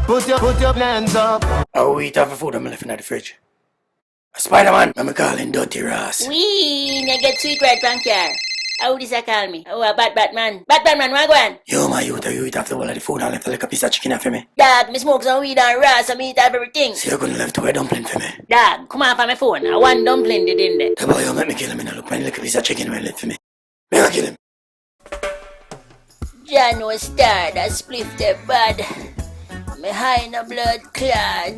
Put your hands up. Oh, we eat half the food I'm left in the fridge. Spider-Man, I'm calling Dirty Ross. Wee, me get sweet right from here. How this I call me? Oh, a Batman. Batman, what go on? Yo, my youth, you eat after all of the food and left like a piece of chicken for me. Dog, me smoke some weed and Ross and me eat everything. So you're gonna left a dumpling for me. Dog, come off on my phone. I want dumpling did in there. The boy, you make me kill him and I look like a piece of chicken when left for me. May I kill him? John was star, that spliff the bad. Me high in a blood clot.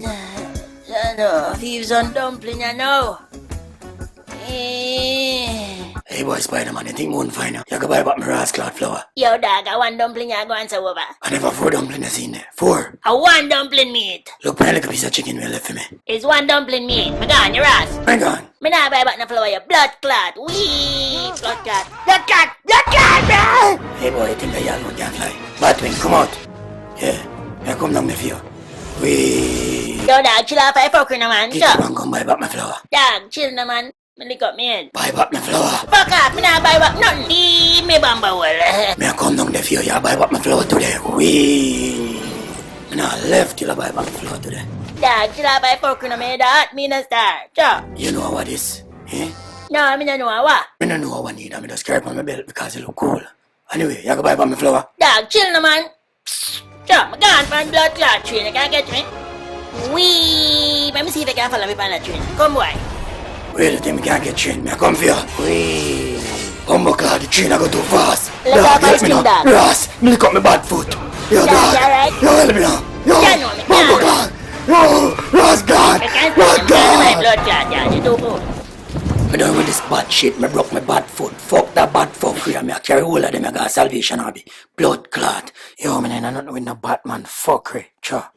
I know, thieves on dumpling, I know. Hey boy, Spider-Man, you think me won't find out? You can buy back my Ross cloud flour. Yo, dog, I want dumpling, I go answer over. I never 4 dumplings in there. 4. I want dumpling meat. Look like a piece of chicken when left for me. It's one dumpling meat. Me gone, your ass. My God. Me nah buy back no flour, you blood clot. Wee, blood clot. Blood clot, blood clot, bro! Hey boy, you think that y'all can't fly? Batwing, come out. Yeah, I come down there for you. Wee. Yo, dog, chill out, I fucking no man. Get man, come buy back my flour. Dog, chill no man. Me lick up me head. Buy back my flour. Fuck off, me nah buy back nothing. Leave me bamba well. Me come down there for you, you buy back my flour today. Wee. Me nah left till I buy back my flour today. Dog, chill out, I fucking no me that. Me no star. Chop. You know what this? Eh? No, me no know what. Me no know what I need. I just carry it on my belt because it look cool. Anyway, you can buy back my flour. Dog, chill no man. Chop, me gone from blood clot train. You can't get me. Wee. Let me see if I can follow me on that train. Come boy. Wait, the thing me can't get trained. Me I come for you. Wee. Bumbo clad, the train I go too fast. Let's have Dog, ice me cream, now. dog. Ross, me lick up my bad foot. Yo, Dog, dog. you alright? Yo, help me now. Yo, Yeah, no, me Bumbo can't. clad. Yo, Ross God. I can't Ross stand my God. blood clot. Yeah, you too good. Me done with this bad shit. Me broke my bad foot. Fuck that bad fuckery. And me I carry all of them. I got salvation. I be blood clot. Yo, man, I not with no Batman fuckery. Cha.